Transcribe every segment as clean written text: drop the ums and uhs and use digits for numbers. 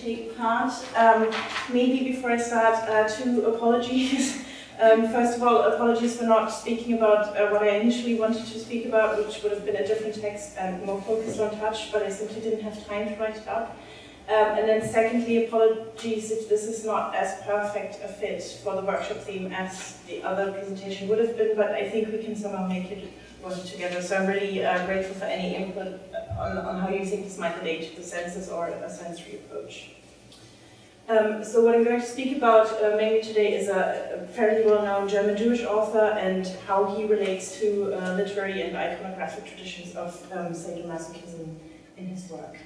take part. Maybe before I start, two apologies. First of all, apologies for not speaking about what I initially wanted to speak about, which would have been a different text and more focused on touch, but I simply didn't have time to write it up. And then secondly, apologies if this is not as perfect a fit for the workshop theme as the other presentation would have been, but I think we can somehow make it work together. So I'm really grateful for any input on how you think this might relate to the senses or a sensory approach. So what I'm going to speak about mainly today is a fairly well-known German Jewish author and how he relates to literary and iconographic traditions of sadomasochism in his work.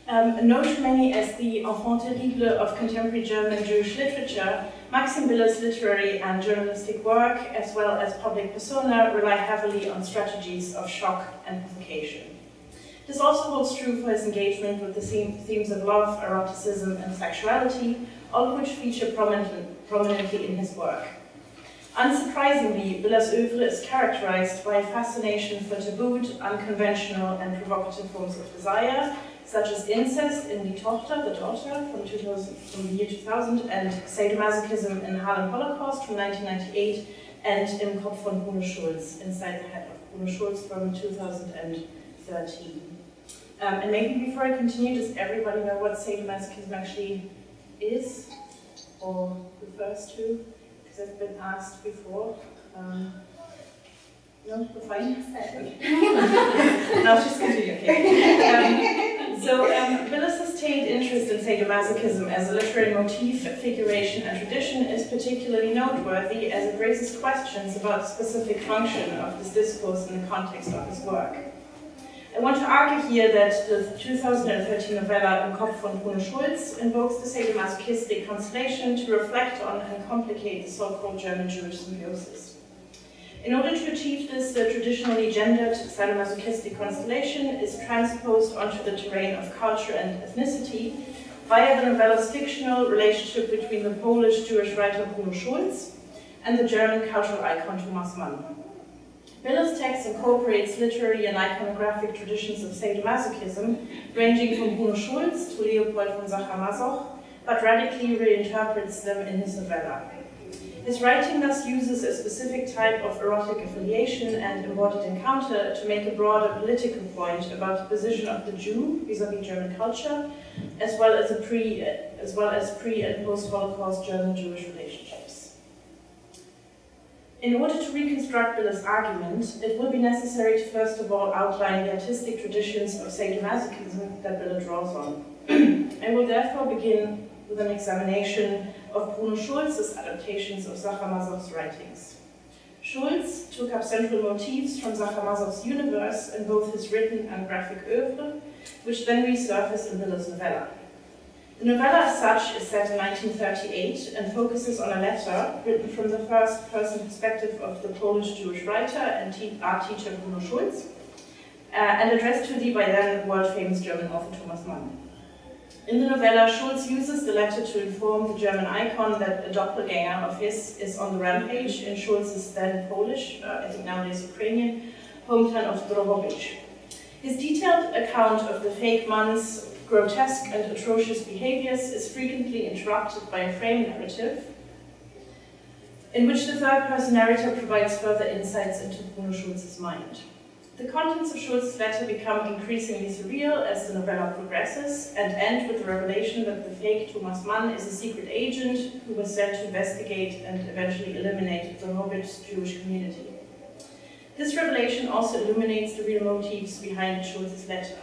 Known to many as the enfant terrible of contemporary German Jewish literature, Maxim Biller's literary and journalistic work, as well as public persona, rely heavily on strategies of shock and provocation. This also holds true for his engagement with the themes of love, eroticism, and sexuality, all of which feature prominently in his work. Unsurprisingly, Biller's oeuvre is characterized by a fascination for tabooed, unconventional, and provocative forms of desire, such as incest in Die Tochter, the daughter, from the year 2000, and sadomasochism in Harlem Holocaust from 1998, and Im Kopf von Bruno Schulz, Inside the Head of Bruno Schulz from 2013. And maybe before I continue, does everybody know what sadomasochism actually is or refers to? Because I've been asked before. No, we're fine? I'll just continue, okay. Biller's sustained interest in sadomasochism as a literary motif, figuration, and tradition is particularly noteworthy as it raises questions about the specific function of this discourse in the context of his work. I want to argue here that the 2013 novella Im Kopf von Bruno Schulz invokes the sadomasochistic constellation to reflect on and complicate the so-called German Jewish symbiosis. In order to achieve this, the traditionally gendered sadomasochistic constellation is transposed onto the terrain of culture and ethnicity via the novella's fictional relationship between the Polish Jewish writer Bruno Schulz and the German cultural icon Thomas Mann. Biller's text incorporates literary and iconographic traditions of sadomasochism, ranging from Bruno Schulz to Leopold von Sacher-Masoch, but radically reinterprets them in his novella. His writing thus uses a specific type of erotic affiliation and embodied encounter to make a broader political point about the position of the Jew vis-à-vis German culture, as well as pre- and post-Holocaust German-Jewish relationships. In order to reconstruct Biller's argument, it will be necessary to first of all outline the artistic traditions of sadomasochism that Biller draws on. I will therefore begin with an examination of Bruno Schulz's adaptations of Sacher-Masoch's writings. Schulz took up central motifs from Sacher-Masoch's universe in both his written and graphic oeuvre, which then resurface in Biller's novella. The novella as such is set in 1938 and focuses on a letter written from the first-person perspective of the Polish Jewish writer and art teacher Bruno Schulz, and addressed to the by then world-famous German author Thomas Mann. In the novella, Schulz uses the letter to inform the German icon that a doppelganger of his is on the rampage in Schulz's then Polish, I think nowadays Ukrainian, hometown of Drohobych. His detailed account of the fake Mann's grotesque and atrocious behaviors is frequently interrupted by a frame narrative in which the third-person narrator provides further insights into Bruno Schulz's mind. The contents of Schulz's letter become increasingly surreal as the novella progresses and end with the revelation that the fake Thomas Mann is a secret agent who was sent to investigate and eventually eliminate the Drohobych's Jewish community. This revelation also illuminates the real motives behind Schulz's letter.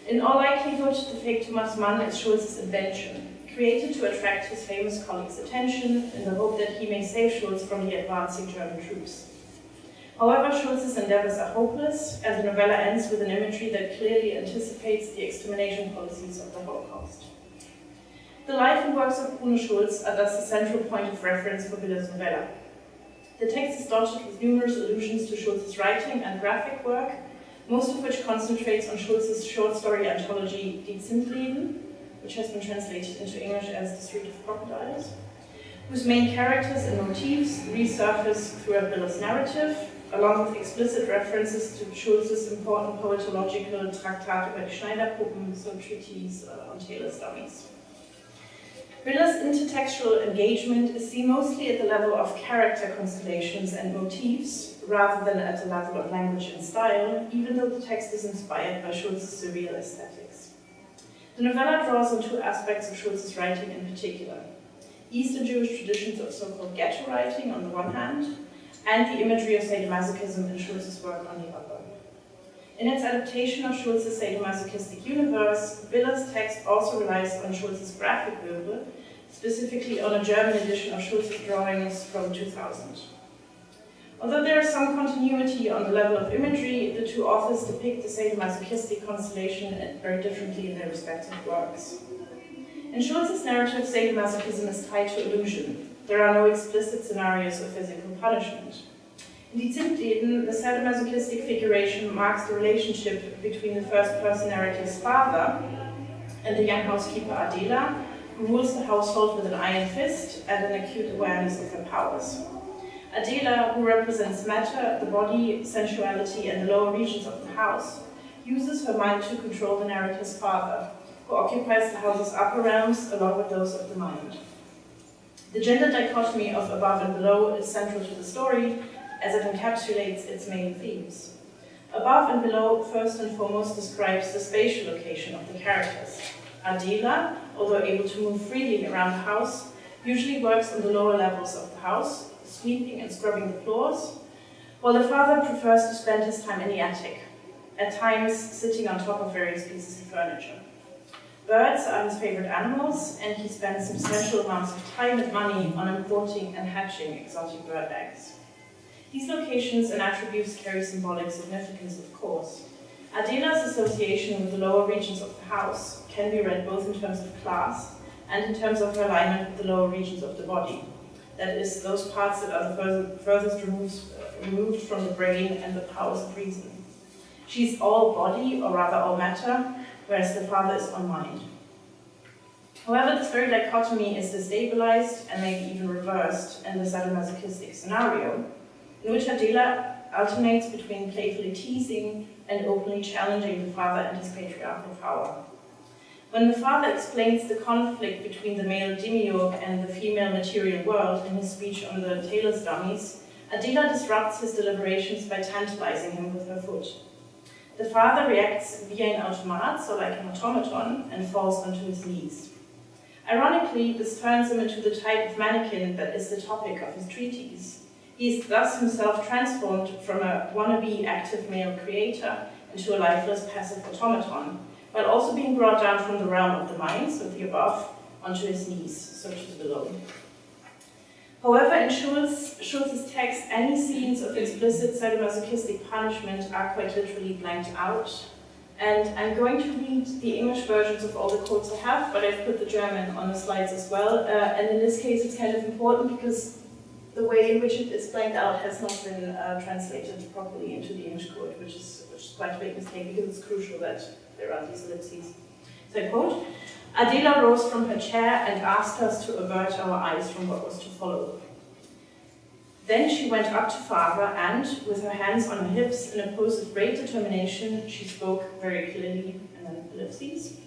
In all likelihood, the fake Thomas Mann is Schulz's invention, created to attract his famous colleague's attention in the hope that he may save Schulz from the advancing German troops. However, Schulz's endeavors are hopeless, and the novella ends with an imagery that clearly anticipates the extermination policies of the Holocaust. The life and works of Bruno Schulz are thus the central point of reference for Biller's novella. The text is dotted with numerous allusions to Schulz's writing and graphic work, most of which concentrates on Schulz's short story anthology Die Zindleben, which has been translated into English as The Street of Crocodiles, whose main characters and motifs resurface throughout Biller's narrative, along with explicit references to Schulz's important poetological Traktat über die Schneiderpuppen, so treatise on tailor's dummies. Biller's intertextual engagement is seen mostly at the level of character constellations and motifs, rather than at the level of language and style, even though the text is inspired by Schulz's surreal aesthetics. The novella draws on two aspects of Schulz's writing in particular: Eastern Jewish traditions of so-called ghetto writing on the one hand, and the imagery of sadomasochism in Schulz's work on the other. In its adaptation of Schulz's sadomasochistic universe, Biller's text also relies on Schulz's graphic Wirbel, specifically on a German edition of Schulz's drawings from 2000. Although there is some continuity on the level of imagery, the two authors depict the sadomasochistic constellation very differently in their respective works. In Schulz's narrative, sadomasochism is tied to illusion. There are no explicit scenarios of physical punishment. In Die Zimtleden, the sadomasochistic figuration marks the relationship between the first-person narrative's father and the young housekeeper Adela, who rules the household with an iron fist and an acute awareness of her powers. Adela, who represents matter, the body, sensuality, and the lower regions of the house, uses her mind to control the narrative's father, who occupies the house's upper realms along with those of the mind. The gender dichotomy of above and below is central to the story, as it encapsulates its main themes. Above and below first and foremost describes the spatial location of the characters. Adela, although able to move freely around the house, usually works on the lower levels of the house, sweeping and scrubbing the floors, while the father prefers to spend his time in the attic, at times sitting on top of various pieces of furniture. Birds are his favorite animals, and he spends substantial amounts of time and money on importing and hatching exotic bird eggs. These locations and attributes carry symbolic significance, of course. Adela's association with the lower regions of the house can be read both in terms of class and in terms of her alignment with the lower regions of the body. That is, those parts that are the furthest removed from the brain and the powers of reason. She's all body, or rather all matter, whereas the father is all mind. However, this very dichotomy is destabilized and maybe even reversed in the sadomasochistic scenario, in which Adela alternates between playfully teasing and openly challenging the father and his patriarchal power. When the father explains the conflict between the male demiurge and the female material world in his speech on the tailor's dummies, Adela disrupts his deliberations by tantalizing him with her foot. The father reacts via an automat, so like an automaton, and falls onto his knees. Ironically, this turns him into the type of mannequin that is the topic of his treatise. He is thus himself transformed from a wannabe active male creator into a lifeless passive automaton, while also being brought down from the realm of the mind, so the above, onto his knees, so to the below. However, in Schulz's text, any scenes of explicit sadomasochistic punishment are quite literally blanked out. And I'm going to read the English versions of all the quotes I have, but I've put the German on the slides as well. And in this case, it's kind of important because the way in which it is blanked out has not been translated properly into the English code, which is quite a big mistake because it's crucial that there are these ellipses. So I quote, Adela rose from her chair and asked us to avert our eyes from what was to follow. Then she went up to father and, with her hands on her hips in a pose of great determination, she spoke very clearly, and then ellipses.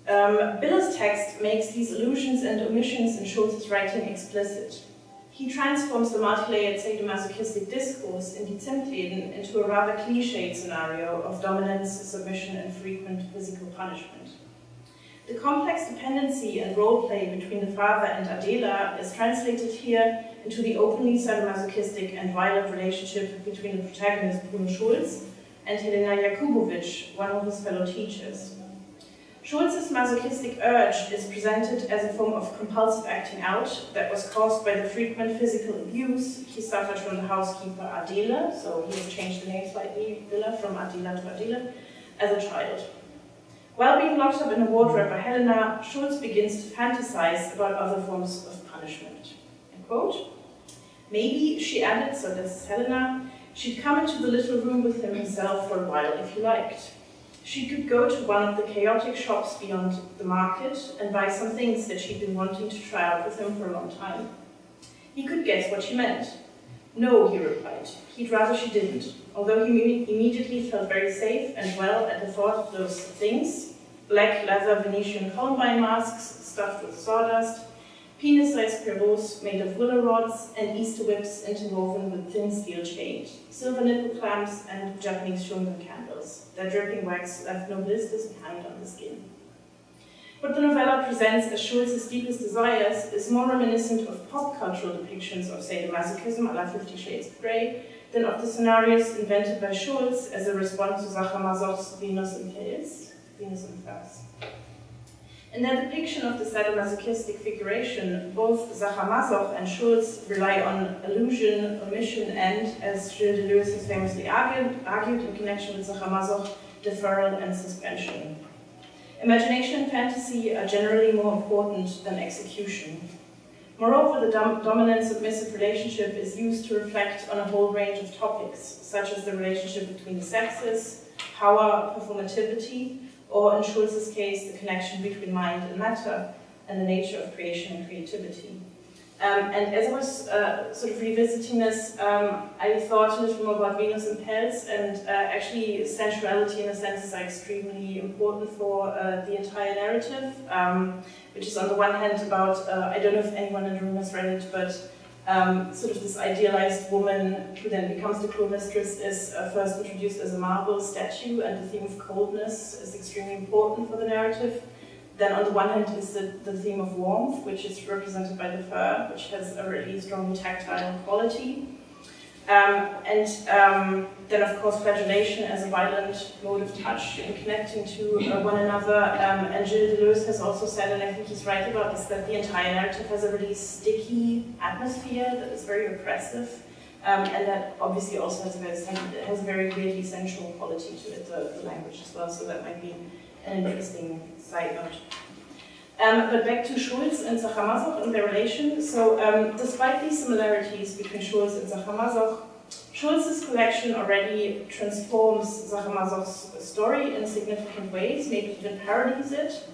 Biller's text makes these allusions and omissions in Schulz's writing explicit. He transforms the multi-layered sadomasochistic discourse in Die Zimtleden into a rather cliched scenario of dominance, submission, and frequent physical punishment. The complex dependency and role-play between the father and Adela is translated here into the openly sadomasochistic and violent relationship between the protagonist Bruno Schulz and Helena Jakubowicz, one of his fellow teachers. Schulz's masochistic urge is presented as a form of compulsive acting out that was caused by the frequent physical abuse he suffered from the housekeeper Adela, so he has changed the name slightly, Biller, from Adela to Adela, as a child. While being locked up in a wardrobe by Helena, Schulz begins to fantasize about other forms of punishment. I quote, maybe, she added, so this is Helena, she'd come into the little room with him himself for a while if he liked. She could go to one of the chaotic shops beyond the market and buy some things that she'd been wanting to try out with him for a long time. He could guess what she meant. No, he replied. He'd rather she didn't, although he immediately felt very safe and well at the thought of those things: black leather Venetian Columbine masks stuffed with sawdust, penis-sized pierrots made of willow rods, and Easter whips interwoven with thin steel chains, silver nipple clamps, and Japanese shungan candles. Their dripping wax left no blisters behind on the skin. What the novella presents as Schulz's deepest desires is more reminiscent of pop cultural depictions of sadomasochism à la 50 Shades of Grey than of the scenarios invented by Schulz as a response to Sadomasoch's Venus in Pelz, Venus in Furs. In their depiction of the sadomasochistic figuration, both Sadomasoch and Schulz rely on illusion, omission, and, as Gilles Deleuze has famously argued in connection with Sadomasoch, deferral and suspension. Imagination and fantasy are generally more important than execution. Moreover, the dominant-submissive relationship is used to reflect on a whole range of topics, such as the relationship between the sexes, power, performativity, or in Schulz's case, the connection between mind and matter, and the nature of creation and creativity. And as I was sort of revisiting this, I thought a little more about Venus and Pelz, and actually sensuality in a sense is extremely important for the entire narrative, which is on the one hand about, I don't know if anyone in the room has read it, but sort of this idealized woman who then becomes the cruel mistress is first introduced as a marble statue, and the theme of coldness is extremely important for the narrative. Then on the one hand is the theme of warmth, which is represented by the fur, which has a really strong tactile quality. Then of course flagellation as a violent mode of touch in connecting to one another. And Gilles Deleuze has also said, and I think he's right about this, that the entire narrative has a really sticky atmosphere that is very oppressive. And that obviously also has a very weirdly sensual quality to it, the language as well, so that might be an interesting side note. But back to Schulz and Sadomasoch and their relation. So despite these similarities between Schulz and Sadomasoch, Schulz's collection already transforms Sadomasoch's story in significant ways, maybe even parodies it.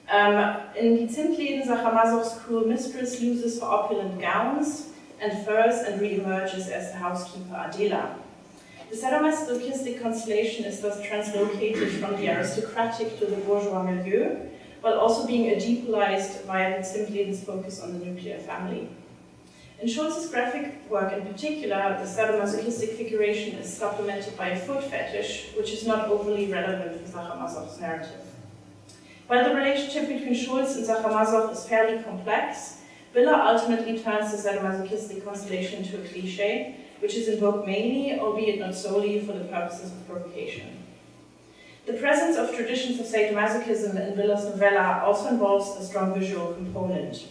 In Die Zindleden, Sadomasoch's cruel mistress uses for opulent gowns and furs and re-emerges as the housekeeper Adela. The sadomasochistic constellation is thus translocated from the aristocratic to the bourgeois milieu, while also being adepalized via the Zindleden's focus on the nuclear family. In Schulz's graphic work in particular, the sadomasochistic figuration is supplemented by a foot fetish, which is not overly relevant for Sadomasoch's narrative. While the relationship between Schulz and Sadomasoch is fairly complex, Villa ultimately turns the sadomasochistic constellation into a cliché, which is invoked mainly, albeit not solely, for the purposes of provocation. The presence of traditions of sadomasochism in Villa's novella also involves a strong visual component.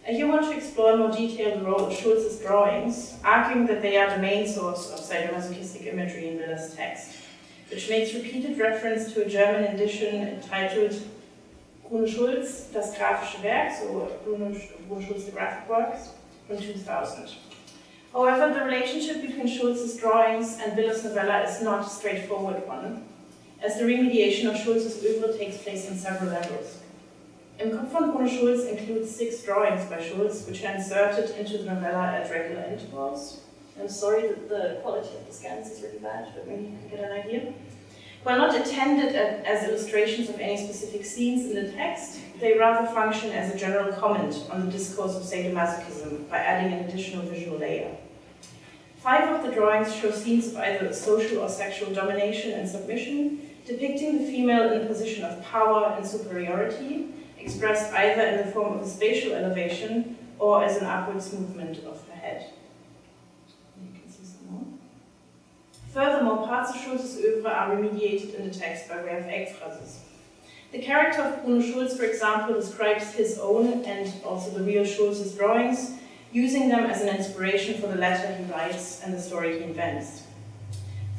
I here want to explore in more detail the role of Schulz's drawings, arguing that they are the main source of sadomasochistic imagery in Villa's text, which makes repeated reference to a German edition entitled Bruno Schulz, das grafische Werk, so Bruno Schulz, the graphic works, from 2000. However, the relationship between Schulz's drawings and Villa's novella is not a straightforward one, as the remediation of Schulz's oeuvre takes place on several levels. Im Kopf von Bruno Schulz includes 6 drawings by Schulz, which are inserted into the novella at regular intervals. I'm sorry that the quality of the scans is really bad, but maybe you can get an idea. While not intended as illustrations of any specific scenes in the text, they rather function as a general comment on the discourse of sadomasochism by adding an additional visual layer. 5 of the drawings show scenes of either social or sexual domination and submission, depicting the female in a position of power and superiority, expressed either in the form of a spatial elevation or as an upwards movement of her head. You can see some more. Furthermore, parts of Schulz's oeuvre are remediated in the text by way of ekphrases. The character of Bruno Schulz, for example, describes his own and also the real Schulz's drawings, using them as an inspiration for the letter he writes and the story he invents.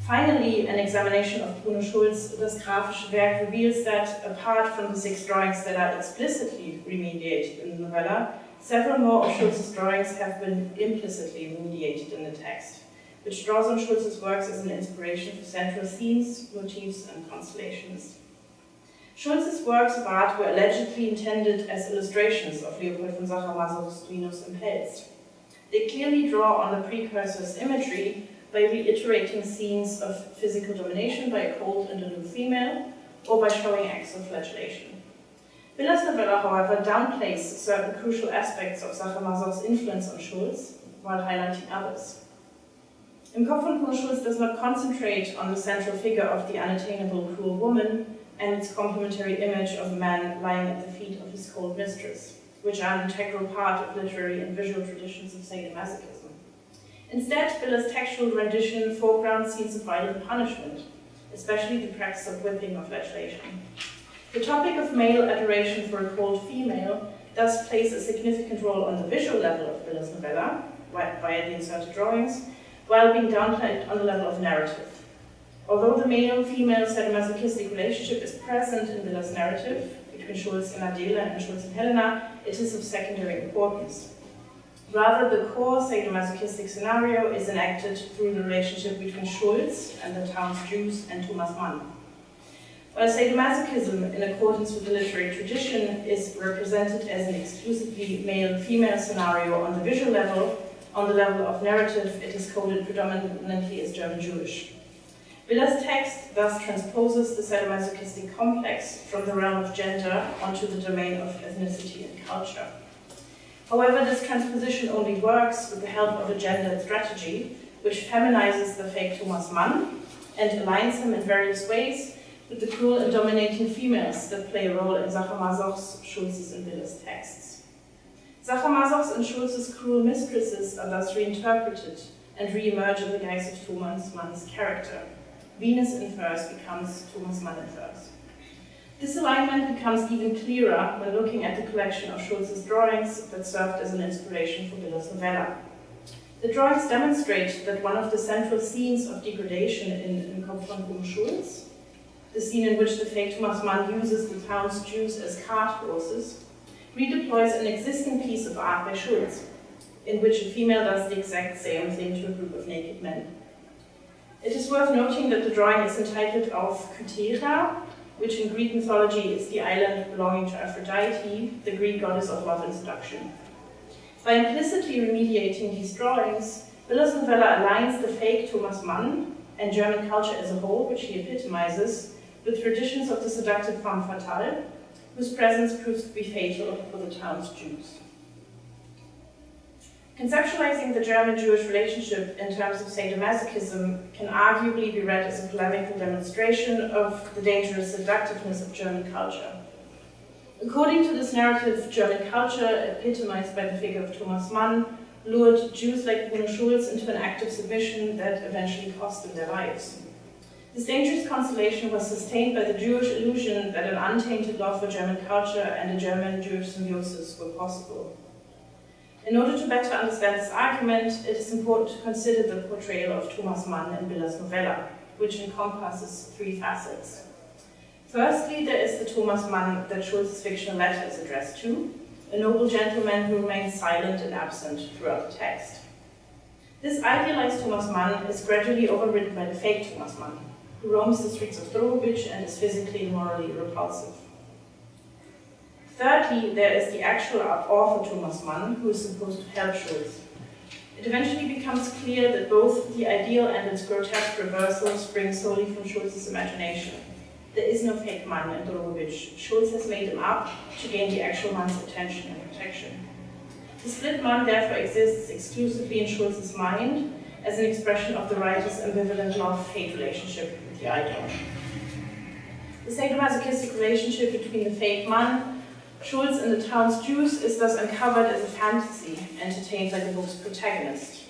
Finally, an examination of Bruno Schulz, das grafische Werk, reveals that, apart from the 6 drawings that are explicitly remediated in the novella, several more of Schulz's drawings have been implicitly remediated in the text, which draws on Schulz's works as an inspiration for central scenes, motifs, and constellations. Schulz's works of art were allegedly intended as illustrations of Leopold von Sadomasoch's Venus in Pelz. They clearly draw on the precursor's imagery by reiterating scenes of physical domination by a cold and aloof female, or by showing acts of flagellation. Villas novella, however, downplays certain crucial aspects of Sadomasochism's influence on Schulz, while highlighting others. Im Kopf von Bruno Schulz does not concentrate on the central figure of the unattainable cruel woman and its complementary image of a man lying at the feet of his cold mistress, which are an integral part of literary and visual traditions of sadomasochism. Instead, Villas' textual rendition foregrounds scenes of violent punishment, especially the practice of whipping or flagellation. The topic of male adoration for a cold female thus plays a significant role on the visual level of Villas' novella, via the inserted drawings, while being downplayed on the level of narrative. Although the male-female sadomasochistic relationship is present in Villas' narrative, between Schulz and Adela and Schulz and Helena, it is of secondary importance. Rather, the core sadomasochistic scenario is enacted through the relationship between Schulz and the town's Jews and Thomas Mann. While sadomasochism, in accordance with the literary tradition, is represented as an exclusively male-female scenario on the visual level, on the level of narrative, it is coded predominantly as German-Jewish. Villas' text thus transposes the sadomasochistic complex from the realm of gender onto the domain of ethnicity and culture. However, this transposition only works with the help of a gendered strategy, which feminizes the fake Thomas Mann and aligns him in various ways with the cruel and dominating females that play a role in Sadomasochism's, Schulz's, and Villas' texts. Sadomasochism's and Schulz's cruel mistresses are thus reinterpreted and re-emerge in the guise of Thomas Mann's character. Venus in furs becomes Thomas Mann in furs. This alignment becomes even clearer when looking at the collection of Schulz's drawings that served as an inspiration for Villas' novella. The drawings demonstrate that one of the central scenes of degradation in Kopf von Bruno Schulz, the scene in which the fake Thomas Mann uses the town's Jews as cart horses, redeploys an existing piece of art by Schulz, in which a female does the exact same thing to a group of naked men. It is worth noting that the drawing is entitled Auf Kythera, which in Greek mythology is the island belonging to Aphrodite, the Greek goddess of love and seduction. By implicitly remediating these drawings, Villas' novella aligns the fake Thomas Mann and German culture as a whole, which he epitomizes, with traditions of the seductive femme fatale, whose presence proves to be fatal for the town's Jews. Conceptualizing the German-Jewish relationship in terms of sadomasochism can arguably be read as a polemical demonstration of the dangerous seductiveness of German culture. According to this narrative, German culture, epitomized by the figure of Thomas Mann, lured Jews like Bruno Schulz into an act of submission that eventually cost them their lives. This dangerous constellation was sustained by the Jewish illusion that an untainted love for German culture and a German-Jewish symbiosis were possible. In order to better understand this argument, it is important to consider the portrayal of Thomas Mann in Villas' novella, which encompasses three facets. Firstly, there is the Thomas Mann that Schulz's fictional letter is addressed to, a noble gentleman who remains silent and absent throughout the text. This idealized Thomas Mann is gradually overridden by the fake Thomas Mann, who roams the streets of Drogovic and is physically and morally repulsive. Thirdly, there is the actual author Thomas Mann, who is supposed to help Schulz. It eventually becomes clear that both the ideal and its grotesque reversal spring solely from Schulz's imagination. There is no fake Mann in Drogovic. Schulz has made him up to gain the actual Mann's attention and protection. The split Mann therefore exists exclusively in Schulz's mind as an expression of the writer's ambivalent love-hate relationship with the idol. The sadomasochistic relationship between the fake Mann, Schulz and the town's Jews is thus uncovered as a fantasy, entertained by the book's protagonist.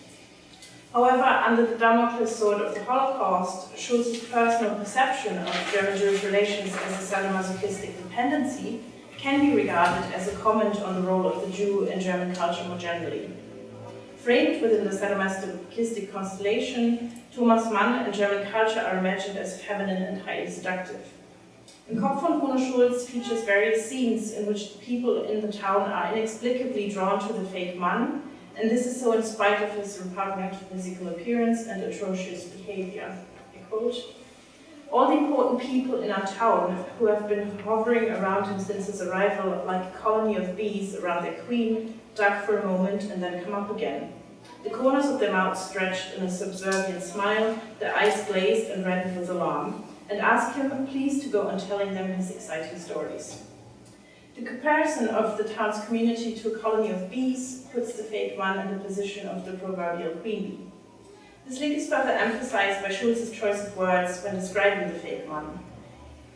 However, under the Damocles sword of the Holocaust, Schulz's personal perception of German-Jewish relations as a sadomasochistic dependency can be regarded as a comment on the role of the Jew in German culture more generally. Framed within the sadomasochistic constellation, Thomas Mann and German culture are imagined as feminine and highly seductive. In Kopf von Bruno Schulz features various scenes in which the people in the town are inexplicably drawn to the fake Mann, and this is so in spite of his repugnant physical appearance and atrocious behavior. I quote, "All the important people in our town, who have been hovering around him since his arrival like a colony of bees around their queen, duck for a moment and then come up again. the corners of their mouths stretched in a subservient smile, their eyes glazed and reddened with alarm, and asked him please to go on telling them his exciting stories. The comparison of the town's community to a colony of bees puts the fake one in the position of the proverbial queen bee. This link is further emphasized by Schulz's choice of words when describing the fake one.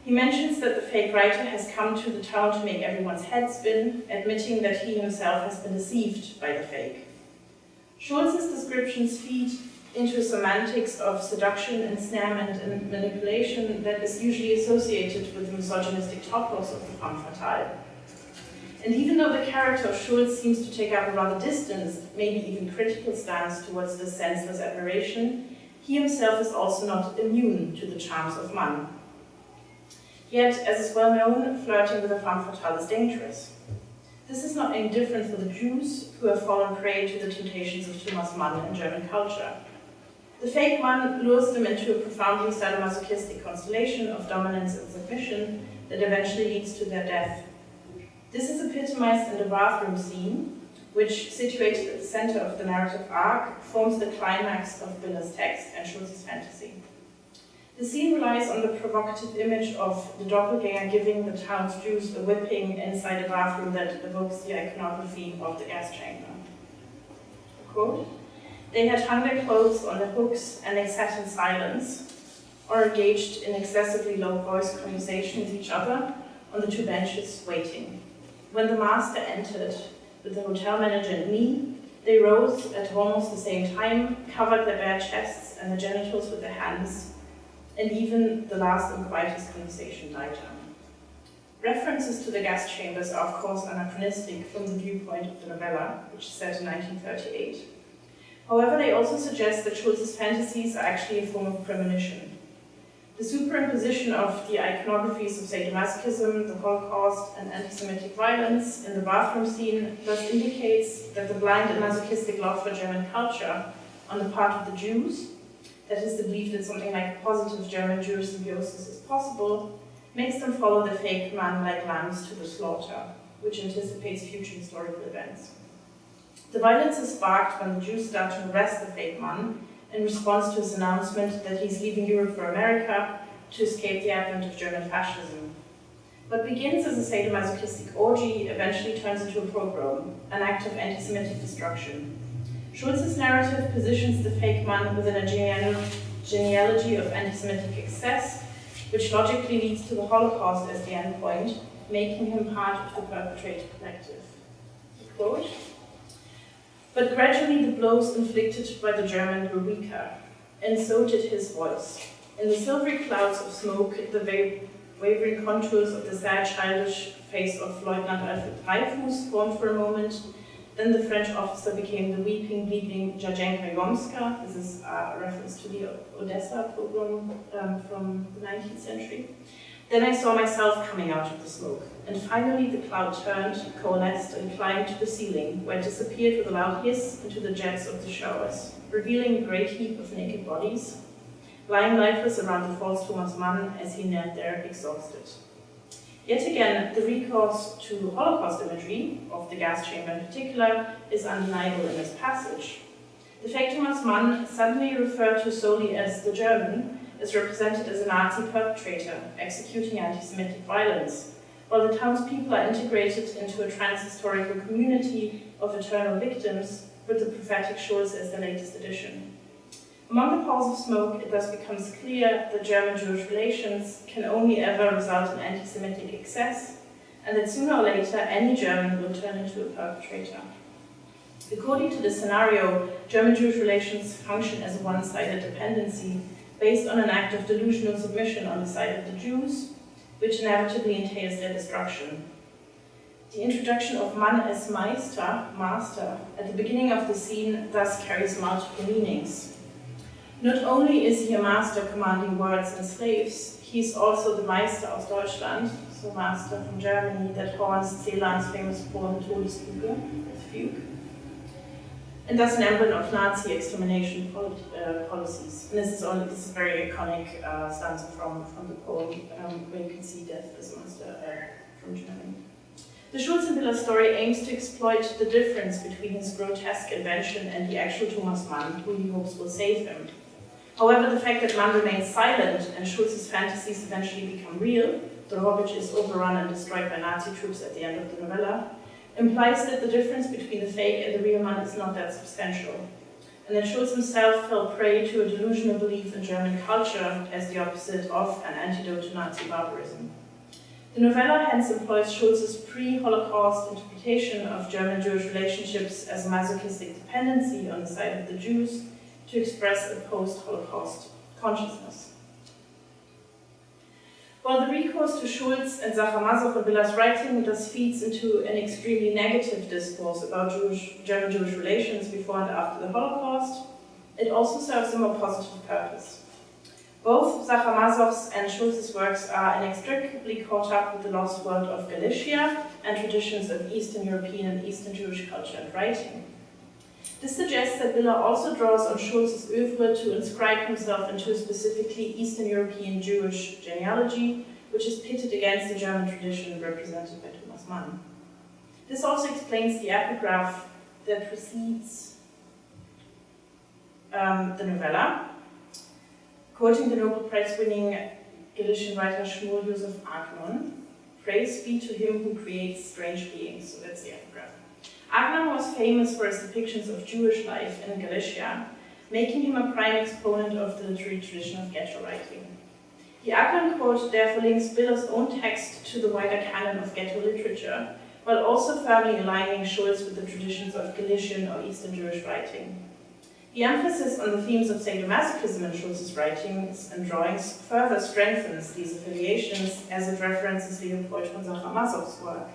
He mentions that the fake writer has come to the town to make everyone's head spin, admitting that he himself has been deceived by the fake. Schulz's descriptions feed into semantics of seduction, ensnarement, and manipulation that is usually associated with the misogynistic topos of the femme fatale. And even though the character of Schulz seems to take up a rather distant, maybe even critical stance towards this senseless admiration, he himself is also not immune to the charms of man. Yet, as is well known, flirting with a femme fatale is dangerous. This is not any different for the Jews, who have fallen prey to the temptations of Thomas Mann in German culture. The fake one lures them into a profoundly sadomasochistic constellation of dominance and submission that eventually leads to their death. This is epitomized in the bathroom scene, which, situated at the center of the narrative arc, forms the climax of Biller's text and Schulz's fantasy. The scene relies on the provocative image of the doppelganger giving the town's Jews a whipping inside a bathroom that evokes the iconography of the gas chamber. Quote, "They had hung their clothes on the hooks and they sat in silence, or engaged in excessively low-voiced conversation with each other on the two benches waiting. When the master entered with the hotel manager and me, they rose at almost the same time, covered their bare chests and their genitals with their hands, and even the last and quietest conversation died down." References to the gas chambers are of course anachronistic from the viewpoint of the novella, which is set in 1938. However, they also suggest that Schulz's fantasies are actually a form of premonition. The superimposition of the iconographies of sadomasochism, the Holocaust, and anti-Semitic violence in the bathroom scene thus indicates that the blind and masochistic love for German culture on the part of the Jews, that is the belief that something like a positive German-Jewish symbiosis is possible, makes them follow the fake man like lambs to the slaughter, which anticipates future historical events. The violence is sparked when the Jews start to arrest the fake man in response to his announcement that he's leaving Europe for America to escape the advent of German fascism. What begins as a sadomasochistic orgy eventually turns into a pogrom, an act of anti-Semitic destruction. Schulz's narrative positions the fake man within a genealogy of anti-Semitic excess, which logically leads to the Holocaust as the endpoint, making him part of the perpetrator collective. Quote, "But gradually the blows inflicted by the German grew weaker, and so did his voice. In the silvery clouds of smoke, the wavering contours of the sad, childish face of Lieutenant Alfred Dreyfus formed for a moment. Then the French officer became the weeping, bleeding Jajenka-Yomska." This is a reference to the Odessa pogrom from the 19th century. "Then I saw myself coming out of the smoke. And finally the cloud turned, coalesced, and climbed to the ceiling, where it disappeared with a loud hiss into the jets of the showers, revealing a great heap of naked bodies, lying lifeless around the false Thomas Mann as he knelt there exhausted." Yet again, the recourse to Holocaust imagery, of the gas chamber in particular, is undeniable in this passage. The fake Thomas Mann, suddenly referred to solely as the German, is represented as a Nazi perpetrator, executing anti-Semitic violence, while the townspeople are integrated into a trans-historical community of eternal victims, with the prophetic Schulz as the latest addition. Among the palls of smoke, it thus becomes clear that German-Jewish relations can only ever result in anti-Semitic excess, and that sooner or later any German will turn into a perpetrator. According to this scenario, German-Jewish relations function as a one-sided dependency based on an act of delusional submission on the side of the Jews, which inevitably entails their destruction. The introduction of Mann as Meister, master, at the beginning of the scene thus carries multiple meanings. Not only is he a master commanding words and slaves, he is also the Meister aus Deutschland, so master from Germany, that horns Celan's famous poem Todesfuge, fugue, and thus an emblem of Nazi extermination policies. And this is a very iconic stanza from the poem, where you can see death as master from Germany. The Schulz and Biller story aims to exploit the difference between his grotesque invention and the actual Thomas Mann, who he hopes will save him. However, the fact that Mann remains silent and Schulz's fantasies eventually become real, the Robic is overrun and destroyed by Nazi troops at the end of the novella, implies that the difference between the fake and the real Mann is not that substantial, and that Schulz himself fell prey to a delusional belief in German culture as the opposite of an antidote to Nazi barbarism. The novella hence employs Schulz's pre-Holocaust interpretation of German-Jewish relationships as a masochistic dependency on the side of the Jews to express a post-Holocaust consciousness. While the recourse to Schulz and Sadomasochism in Biller's writing thus feeds into an extremely negative discourse about German-Jewish relations before and after the Holocaust, it also serves a more positive purpose. Both Sadomasochism's and Schulz's works are inextricably caught up with the lost world of Galicia and traditions of Eastern European and Eastern Jewish culture and writing. This suggests that Biller also draws on Schulz's oeuvre to inscribe himself into a specifically Eastern European Jewish genealogy, which is pitted against the German tradition represented by Thomas Mann. This also explains the epigraph that precedes the novella, quoting the Nobel Prize-winning Galician writer Shmuel Joseph Agnon, "Praise be to him who creates strange beings." So that's the epigraph. Agnon was famous for his depictions of Jewish life in Galicia, making him a prime exponent of the literary tradition of ghetto writing. The Agnon quote therefore links Biller's own text to the wider canon of ghetto literature, while also firmly aligning Schulz with the traditions of Galician or Eastern Jewish writing. The emphasis on the themes of sadomasochism in Schulz's writings and drawings further strengthens these affiliations as it references Leopold von Sacher-Masoch's work.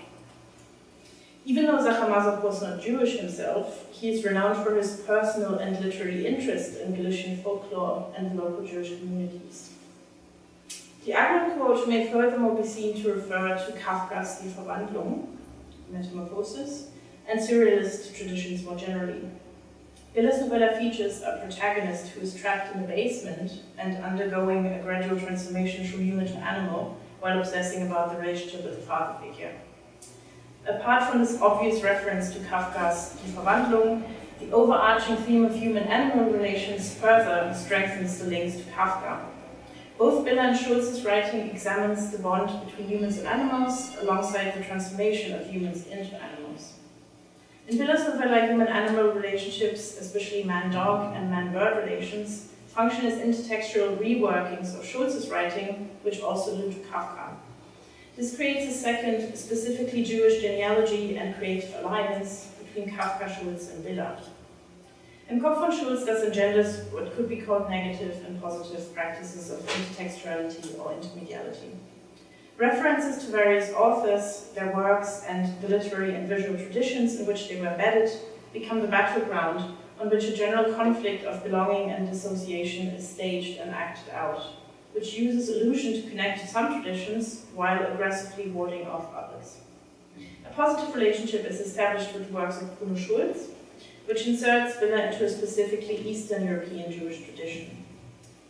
Even though Sacher-Masoch was not Jewish himself, he is renowned for his personal and literary interest in Galician folklore and the local Jewish communities. The Agnon quote may furthermore be seen to refer to Kafka's Die Verwandlung, Metamorphosis, and surrealist traditions more generally. Biller's novella features a protagonist who is trapped in the basement and undergoing a gradual transformation from human to animal while obsessing about the relationship with the father figure. Apart from this obvious reference to Kafka's Die Verwandlung, the overarching theme of human-animal relations further strengthens the links to Kafka. Both Biller and Schulz's writing examines the bond between humans and animals alongside the transformation of humans into animals. In Biller's novella, human-animal relationships, especially man-dog and man-bird relations, function as intertextual reworkings of Schulz's writing, which also allude to Kafka. This creates a second, specifically Jewish genealogy and creative alliance between Kafka, Schulz, and Biller. Im Kopf von Schulz thus engenders what could be called negative and positive practices of intertextuality or intermediality. References to various authors, their works, and the literary and visual traditions in which they were embedded become the battleground on which a general conflict of belonging and dissociation is staged and acted out, which uses illusion to connect to some traditions while aggressively warding off others. A positive relationship is established with the works of Bruno Schulz, which inserts Biller into a specifically Eastern European Jewish tradition.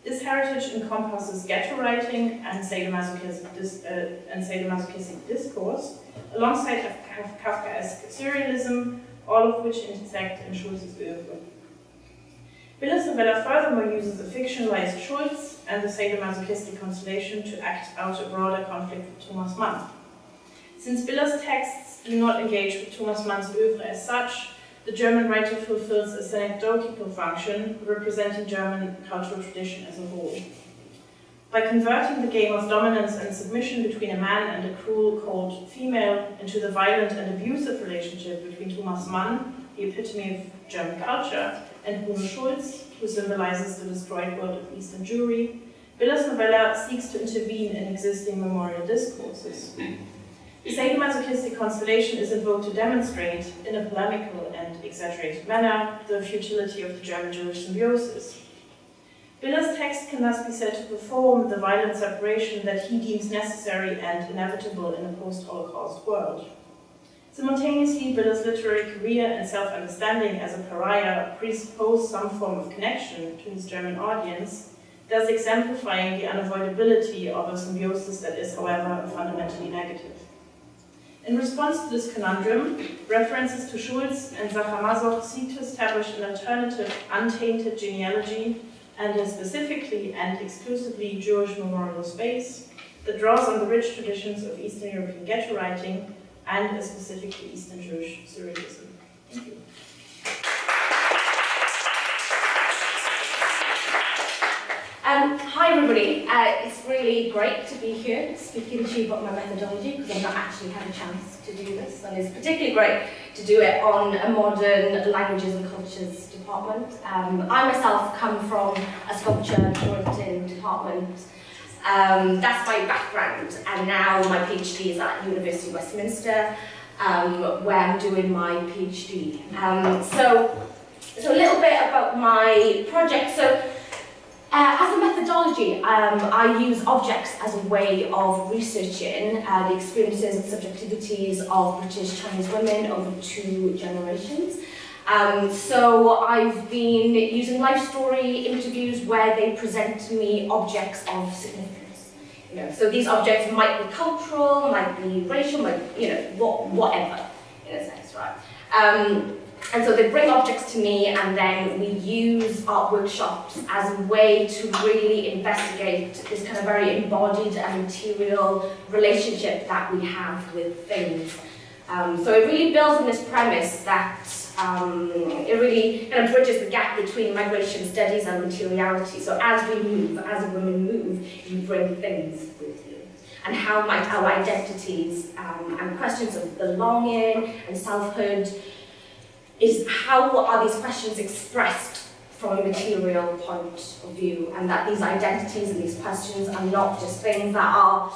This heritage encompasses ghetto writing and sadomasochistic discourse, alongside Kafkaesque surrealism, all of which intersect in Schulz's oeuvre. Biller's novella furthermore uses a fictionalized Schulz and the sadomasochistic constellation to act out a broader conflict with Thomas Mann. Since Biller's texts do not engage with Thomas Mann's oeuvre as such, the German writer fulfills a synecdochical function, representing German cultural tradition as a whole. By converting the game of dominance and submission between a man and a cruel, cold female into the violent and abusive relationship between Thomas Mann, the epitome of German culture, and Bruno Schulz, who symbolizes the destroyed world of Eastern Jewry, Biller's novella seeks to intervene in existing memorial discourses. The sadomasochistic constellation is invoked to demonstrate, in a polemical and exaggerated manner, the futility of the German-Jewish symbiosis. Biller's text can thus be said to perform the violent separation that he deems necessary and inevitable in a post-Holocaust world. Simultaneously, Biller's literary career and self-understanding as a pariah presuppose some form of connection to his German audience, thus exemplifying the unavoidability of a symbiosis that is, however, fundamentally negative. In response to this conundrum, references to Schulz and Sadomasochism seek to establish an alternative, untainted genealogy and a specifically and exclusively Jewish memorial space that draws on the rich traditions of Eastern European ghetto writing and a specifically Eastern Jewish surrealism. Thank you. Hi everybody, it's really great to be here speaking to you about my methodology because I've not actually had a chance to do this, and it's particularly great to do it on a modern languages and cultures department. I myself come from a sculpture curating department. That's my background, and now my PhD is at University of Westminster, where I'm doing my PhD. So a little bit about my project. As a methodology, I use objects as a way of researching the experiences and subjectivities of British Chinese women over 2 generations. So I've been using life story interviews where they present to me objects of significance. So these objects might be cultural, might be racial, might, whatever, in a sense, right? And so they bring objects to me, and then we use art workshops as a way to really investigate this kind of very embodied and material relationship that we have with things. So it really builds on this premise that it really kind of bridges the gap between migration studies and materiality. So as we move, as women move, you bring things with you. And how might our identities and questions of belonging and selfhood is how are these questions expressed from a material point of view, and that these identities and these questions are not just things that are,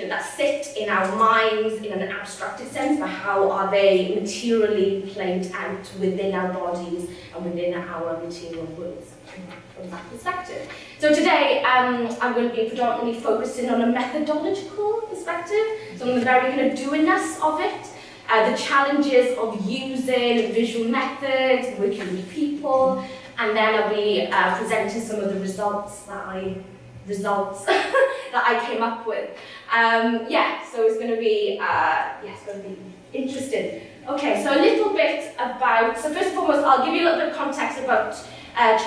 that sit in our minds in an abstracted sense, but how are they materially played out within our bodies and within our material worlds from that perspective. So today I'm going to be predominantly focusing on a methodological perspective, so on the very kind of doingness of it. The challenges of using visual methods, working with people, and then I'll be presenting some of the results that I came up with. So it's going to be it's going to be interesting. Okay, so a little bit about. So first and foremost, I'll give you a little bit of context about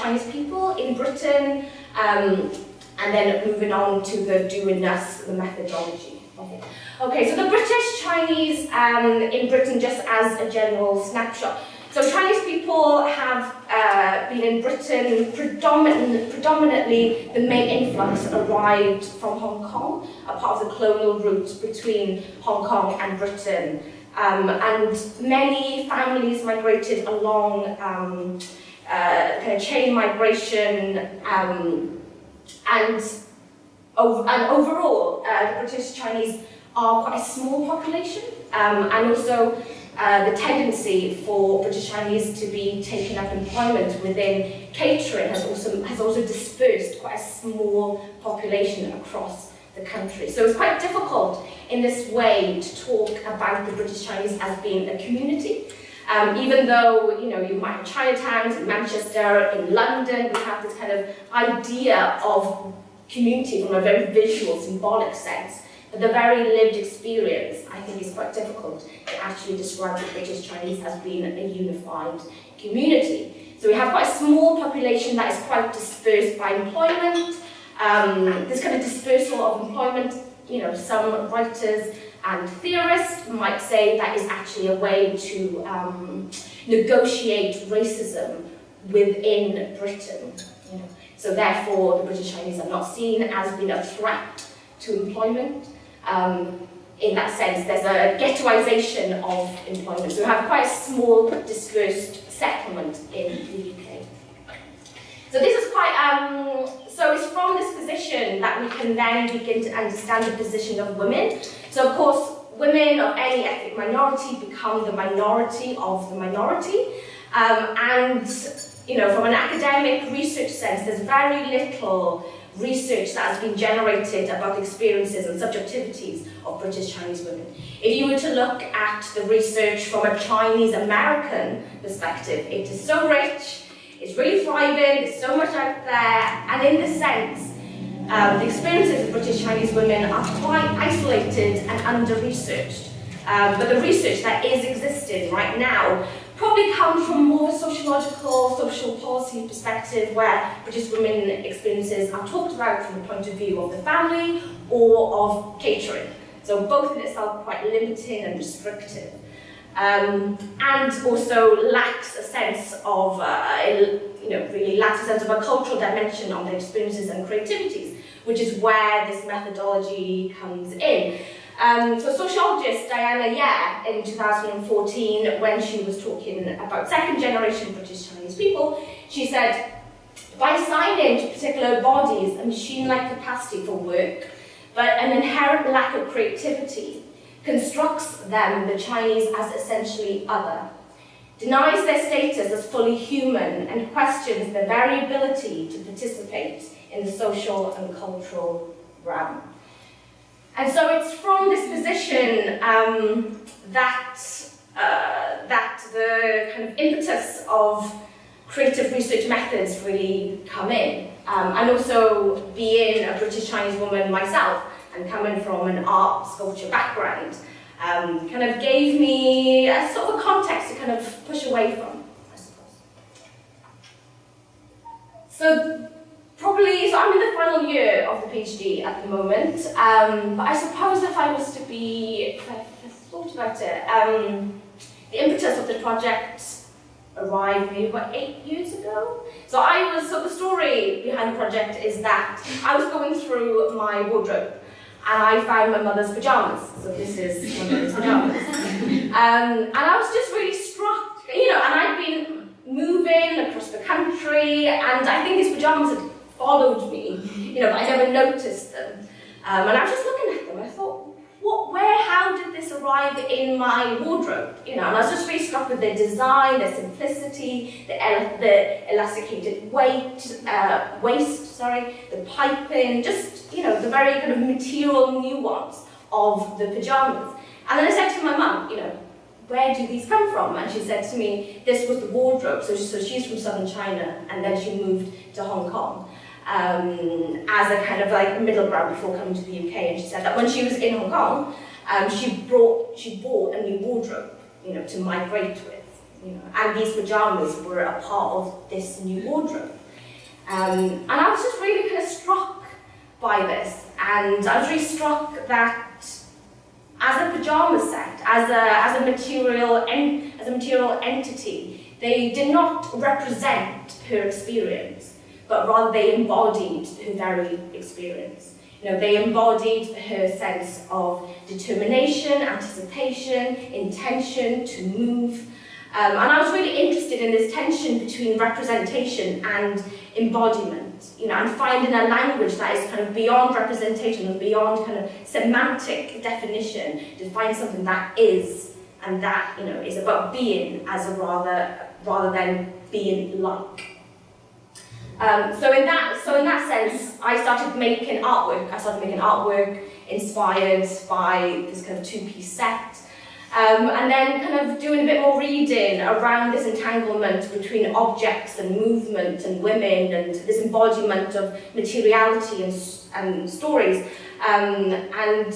Chinese people in Britain, and then moving on to the doingness, the methodology of it. Okay, so the British Chinese in Britain, just as a general snapshot. So Chinese people have been in Britain predominantly the main influx arrived from Hong Kong, a part of the colonial route between Hong Kong and Britain. And many families migrated along kind of chain migration, and overall the British Chinese are quite a small population, and also the tendency for British Chinese to be taking up employment within catering has also dispersed quite a small population across the country. So it's quite difficult in this way to talk about the British Chinese as being a community. Even though you might have Chinatowns in Manchester, in London, we have this kind of idea of community from a very visual, symbolic sense. But the very lived experience, I think, is quite difficult to actually describe the British Chinese as being a unified community. So we have quite a small population that is quite dispersed by employment. This kind of dispersal of employment, some writers and theorists might say that is actually a way to negotiate racism within Britain. So therefore, the British Chinese are not seen as being a threat to employment. In that sense, there's a ghettoization of employment. So we have quite a small dispersed settlement in the UK. So this is quite, so it's from this position that we can then begin to understand the position of women. So of course, women of any ethnic minority become the minority of the minority. And from an academic research sense, there's very little research that has been generated about the experiences and subjectivities of British Chinese women. If you were to look at the research from a Chinese American perspective, it is so rich, it's really thriving, there's so much out there, and in this sense, the experiences of British Chinese women are quite isolated and under-researched. But the research that is existing right now probably comes from more of a sociological, social policy perspective where British women experiences are talked about from the point of view of the family or of catering. So both in itself quite limiting and restrictive. And also lacks a sense of, really lacks a sense of a cultural dimension on their experiences and creativities, which is where this methodology comes in. So sociologist Diana Yeh in 2014, when she was talking about second generation British Chinese people, she said, by assigning to particular bodies a machine-like capacity for work, but an inherent lack of creativity, constructs them, the Chinese, as essentially other, denies their status as fully human, and questions their very ability to participate in the social and cultural realm. And so it's from this position that the kind of impetus of creative research methods really come in. And also being a British Chinese woman myself and coming from an art sculpture background kind of gave me a sort of a context to kind of push away from, I suppose. So I'm in the final year of the PhD at the moment, but I suppose if I thought about it, the impetus of the project arrived maybe about 8 years ago. So the story behind the project is that I was going through my wardrobe and I found my mother's pajamas. So this is my mother's pajamas. And I was just really struck, and I'd been moving across the country, and I think these pajamas had followed me, but I never noticed them. And I was just looking at them, I thought, how did this arrive in my wardrobe? And I was just really struck with their design, their simplicity, the elasticated waist, the piping, just, the very kind of material nuance of the pajamas. And then I said to my mum, where do these come from? And she said to me, this was the wardrobe. So she's from southern China, and then she moved to Hong Kong as a kind of like middle ground before coming to the UK. And she said that when she was in Hong Kong, she bought a new wardrobe, to migrate with, and these pajamas were a part of this new wardrobe. And I was just really kind of struck by this, and I was really struck that as a pajama set, as a material entity, they did not represent her experience, but rather they embodied her very experience. They embodied her sense of determination, anticipation, intention to move. And I was really interested in this tension between representation and embodiment, and finding a language that is kind of beyond representation and beyond kind of semantic definition to find something that is, and that, is about being as a rather than being like. So in that sense, I started making artwork inspired by this kind of two-piece set. And then kind of doing a bit more reading around this entanglement between objects and movement and women and this embodiment of materiality and stories. And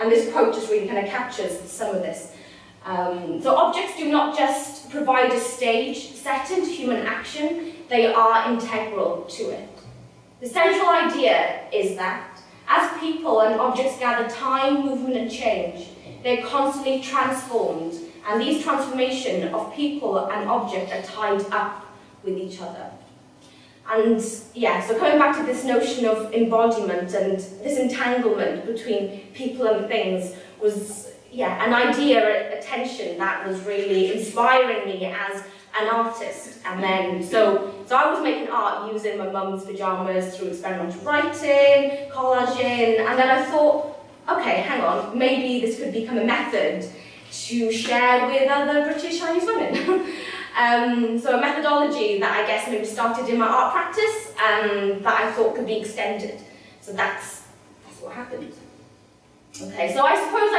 this quote just really kind of captures some of this. So objects do not just provide a stage setting to human action, they are integral to it. The central idea is that as people and objects gather time, movement and change, they're constantly transformed, and these transformations of people and object are tied up with each other. And so coming back to this notion of embodiment and this entanglement between people and things was an idea, a tension that was really inspiring me as an artist. And then, so I was making art using my mum's pajamas through experimental writing, collaging, and then I thought, okay, hang on, maybe this could become a method to share with other British Chinese women. So a methodology that I guess maybe started in my art practice and that I thought could be extended. So that's what happened. Okay, so I suppose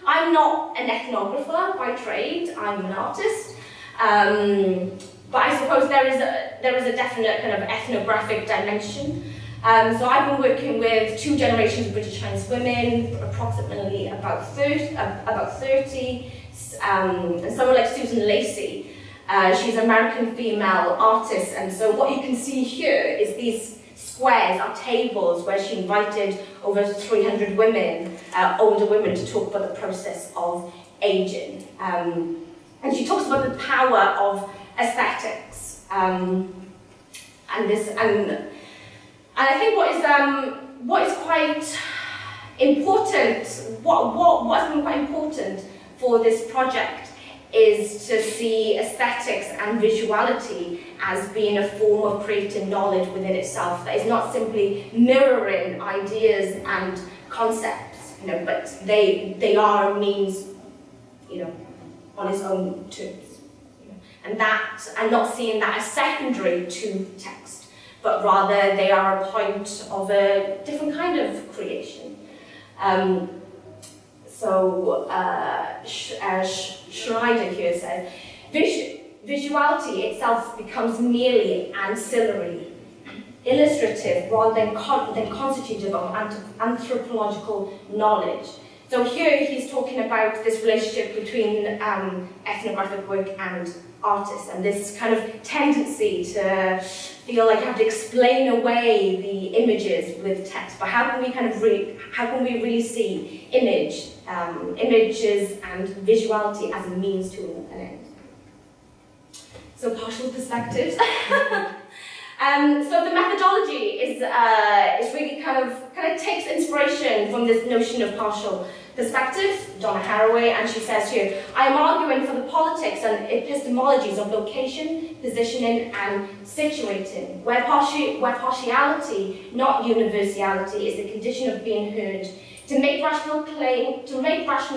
I'm not an ethnographer by trade, I'm an artist. But I suppose there is a definite kind of ethnographic dimension So I've been working with 2 generations of British Chinese women, approximately about 30, and someone like Susan Lacey. She's an American female artist, and so what you can see here is these squares are tables where she invited over 300 women, older women, to talk about the process of aging. And she talks about the power of aesthetics. And I think what is quite important, what has been quite important for this project is to see aesthetics and visuality as being a form of creating knowledge within itself that is not simply mirroring ideas and concepts, but they are a means, on its own terms, and not seeing that as secondary to text, but rather they are a point of a different kind of creation. Schreider here says, visuality itself becomes merely ancillary, illustrative rather than constitutive of anthropological knowledge. So here he's talking about this relationship between ethnographic work and artists, and this kind of tendency to feel like you have to explain away the images with text. But how can we really see images and visuality as a means to an end? So partial perspectives. So the methodology is really kind of takes inspiration from this notion of partial perspectives, Donna Haraway, and she says here, I am arguing for the politics and epistemologies of location, positioning, and situating, where partiality, not universality, is the condition of being heard. To make rational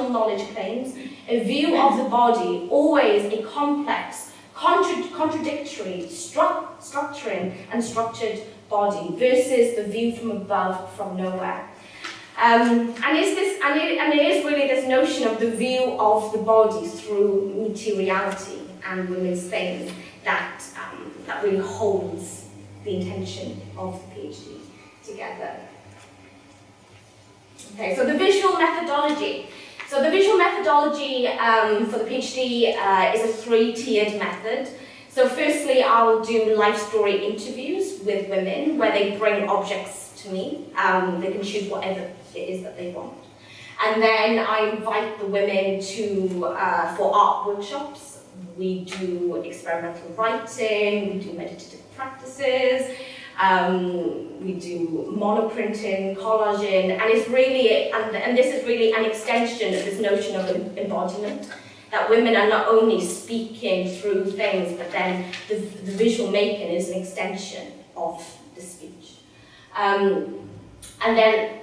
knowledge claims, a view of the body, always a complex, contradictory, structuring and structured body versus the view from above, from nowhere. And it is really this notion of the view of the body through materiality and women's things that really holds the intention of the PhD together. Okay, so the visual methodology. So the visual methodology for the PhD is a 3-tiered method. So firstly, I'll do life story interviews with women where they bring objects to me. They can choose whatever it is that they want. And then I invite the women for art workshops. We do experimental writing, we do meditative practices, we do monoprinting, collaging, and it's really, and this is really an extension of this notion of embodiment, that women are not only speaking through things, but then the visual making is an extension of the speech. And then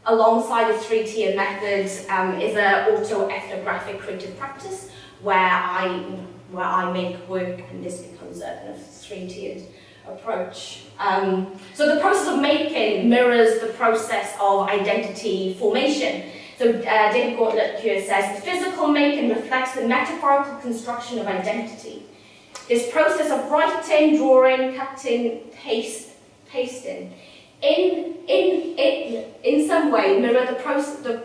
alongside the 3-tiered method is an auto-ethnographic creative practice where I make work, and this becomes a kind of 3-tiered approach. So the process of making mirrors the process of identity formation. So David Gauntlett here says, the physical making reflects the metaphorical construction of identity. This process of writing, drawing, cutting, pasting, in some way mirror the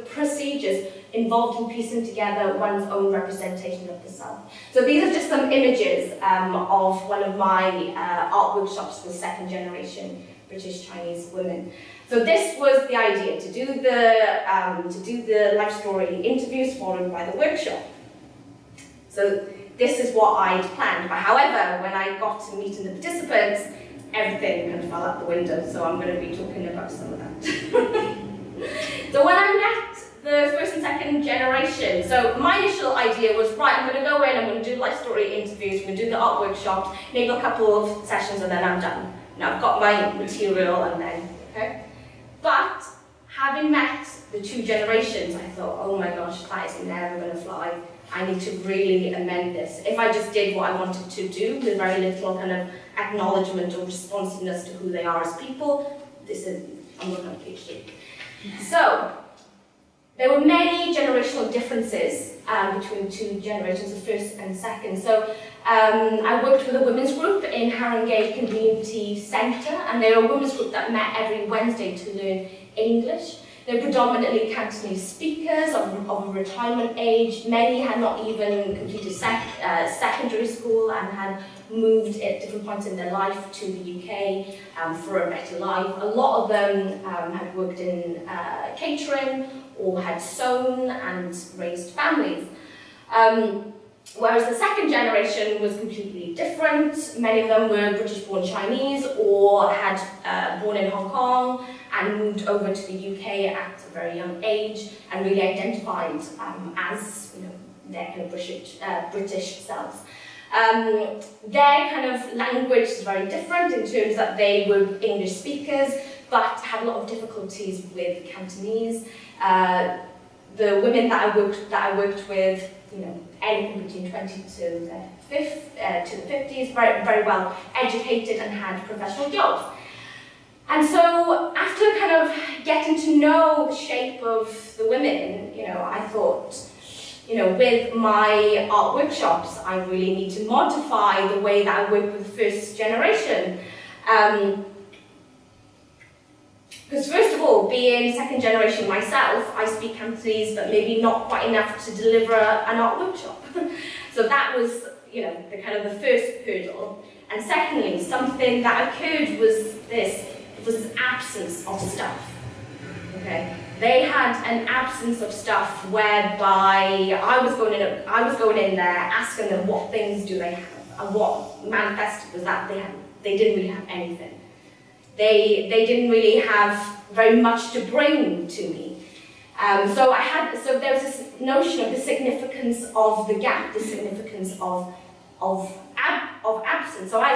procedures involved in piecing together one's own representation of the self. So these are just some images of one of my art workshops with 2nd generation British Chinese women. So this was the idea, to do the life story interviews followed by the workshop. So this is what I'd planned, but however, when I got to meeting the participants, everything kind of fell out the window, so I'm going to be talking about some of that. So when I met the 1st and 2nd generation, so my initial idea was, right, I'm going to go in, I'm going to do life story interviews, I'm going to do the art workshop, maybe a couple of sessions, and then I'm done. Now I've got my material, and then, okay? But having met the 2 generations, I thought, oh my gosh, that is never going to fly. I need to really amend this. If I just did what I wanted to do with very little kind of acknowledgement or responsiveness to who they are as people, I'm not going to PhD. So, there were many generational differences between 2 generations, the 1st and 2nd. So, I worked with a women's group in Haringey Community Centre, and they're a women's group that met every Wednesday to learn English. They're predominantly Cantonese speakers of a retirement age. Many had not even completed secondary school and had moved at different points in their life to the UK for a better life. A lot of them had worked in catering or had sewn and raised families. Whereas the second generation was completely different. Many of them were British-born Chinese or had born in Hong Kong and moved over to the UK at a very young age and really identified as, you know, their kind of British selves. Their kind of language is very different in terms that they were English speakers but had a lot of difficulties with Cantonese. The women that I worked with, you know, anything between 20 to the 50s, very, very well educated and had professional jobs. And so after kind of getting to know the shape of the women, you know, I thought, you know, with my art workshops, I really need to modify the way that I work with first generation. Because first of all, being second generation myself, I speak Cantonese, but maybe not quite enough to deliver an art workshop. So that was, you know, the kind of the first hurdle. And secondly, something that occurred was this absence of stuff. Okay, they had an absence of stuff whereby I was going in there asking them what things do they have, and what manifested was that they didn't really have anything. They didn't really have very much to bring to me. So there was this notion of the significance of the gap, the significance of absence. So I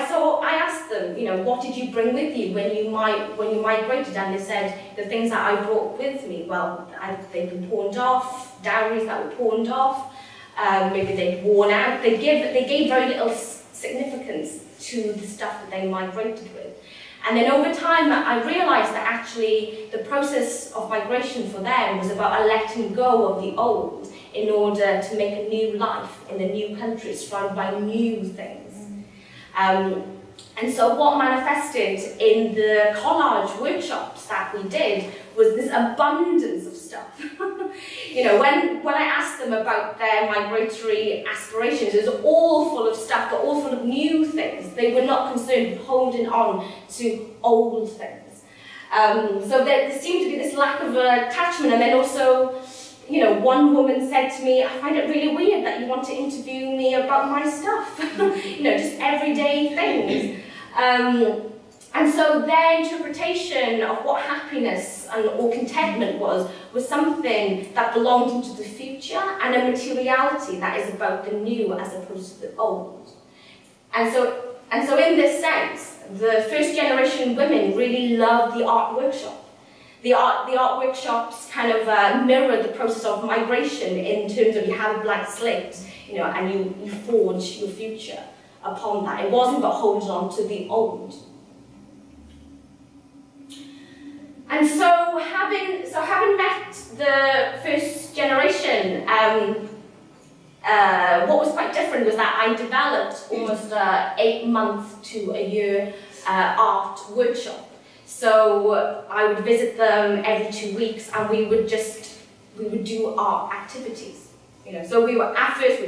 asked them, you know, what did you bring with you when you migrated? And they said the things that I brought with me. Well, they'd been pawned off, dowries that were pawned off, maybe they'd worn out. They gave very little significance to the stuff that they migrated with. And then over time, I realised that actually the process of migration for them was about a letting go of the old in order to make a new life in a new country, surrounded by new things. And so what manifested in the collage workshops that we did was this abundance of stuff. You know, when I asked them about their migratory aspirations, it was all full of stuff, but all full of new things. They were not concerned with holding on to old things. So there seemed to be this lack of attachment, and then also, you know, one woman said to me, I find it really weird that you want to interview me about my stuff. You know, just everyday things. And so their interpretation of what happiness or contentment was something that belonged into the future and a materiality that is about the new as opposed to the old. And so in this sense, the first generation women really loved the art workshop. The art workshops kind of mirror the process of migration in terms of you have a blank slate, you know, and you forge your future upon that. It wasn't about holding on to the old. And so having met the first generation, what was quite different was that I developed almost 8 months to a year art workshop. So I would visit them every 2 weeks, and we would do art activities. You know, so we were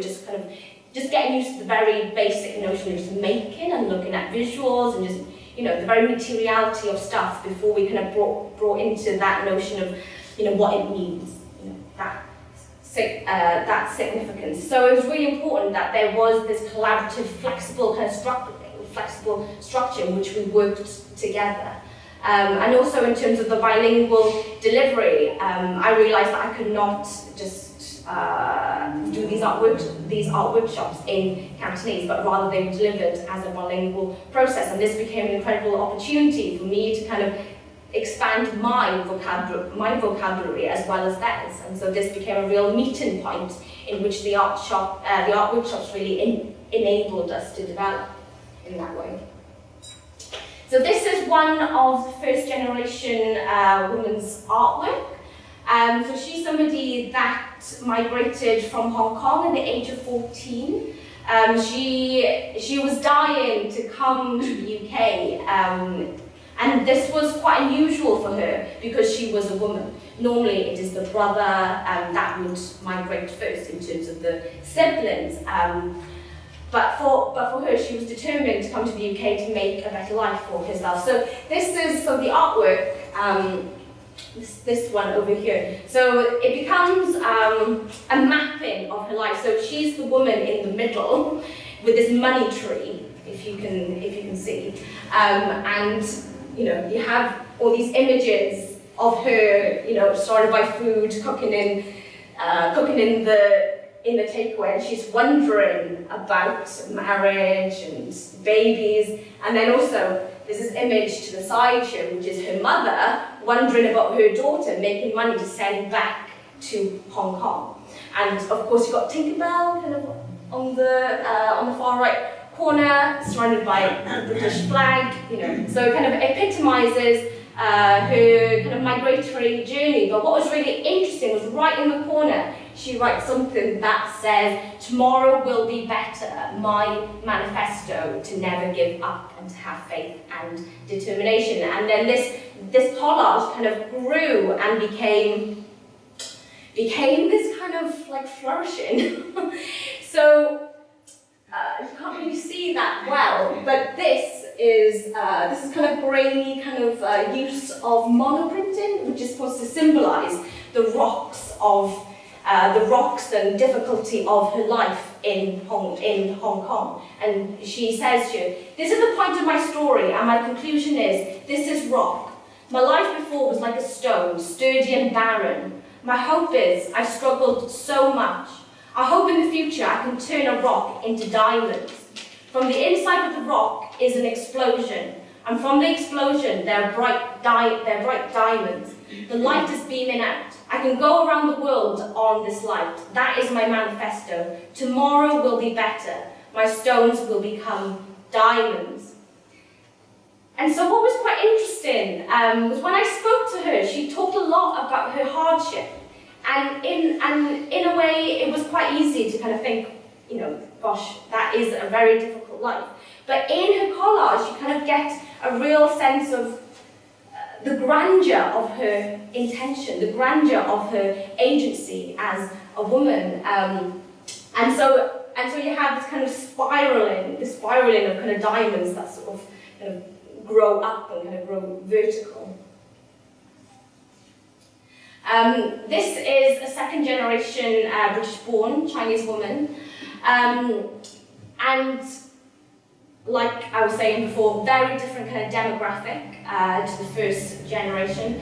just kind of getting used to the very basic notion of just making and looking at visuals and just, you know, the very materiality of stuff before we kind of brought into that notion of, you know, what it means, you know, that significance. So it was really important that there was this collaborative, flexible structure in which we worked together. And also in terms of the bilingual delivery, I realised that I could not just do these art workshops in Cantonese, but rather they were delivered as a bilingual process. And this became an incredible opportunity for me to kind of expand my vocabulary as well as theirs. And so this became a real meeting point in which the art workshops really enabled us to develop in that way. So this is one of the first generation women's artwork. So she's somebody that migrated from Hong Kong at the age of 14 She was dying to come to the UK, and this was quite unusual for her because she was a woman. Normally it is the brother that would migrate first in terms of the siblings. But for her, she was determined to come to the UK to make a better life for herself. So this is the artwork, this one over here. So it becomes a mapping of her life. So she's the woman in the middle with this money tree, if you can see, and you have all these images of her, started by food, cooking in the takeaway, and she's wondering about marriage and babies. And then also there's this image to the side here, which is her mother wondering about her daughter making money to send back to Hong Kong. And of course you've got Tinkerbell kind of on the far right corner, surrounded by the British flag. So it kind of epitomizes her kind of migratory journey. But what was really interesting was right in the corner, she writes something that says, "Tomorrow will be better, my manifesto to never give up and to have faith and determination." And then this collage kind of grew and became this kind of like flourishing. So you can't really see that well, but this is kind of grainy kind of use of monoprinting, which is supposed to symbolize the rocks and difficulty of her life in Hong Kong. And she says here, "This is the point of my story, and my conclusion is, this is rock. My life before was like a stone, sturdy and barren. My hope is, I've struggled so much. I hope in the future I can turn a rock into diamonds. From the inside of the rock is an explosion, and from the explosion there are bright diamonds. The light is beaming out. I can go around the world on this light. That is my manifesto. Tomorrow will be better. My stones will become diamonds." And so what was quite interesting was when I spoke to her, she talked a lot about her hardship. And in a way, it was quite easy to kind of think, gosh, that is a very difficult life. But in her collage, you kind of get a real sense of the grandeur of her intention, the grandeur of her agency as a woman. And so you have this kind of spiraling of kind of diamonds that sort of kind of grow up and kind of grow vertical. This is a second generation British-born Chinese woman. And like I was saying before, very different kind of demographic to the first generation.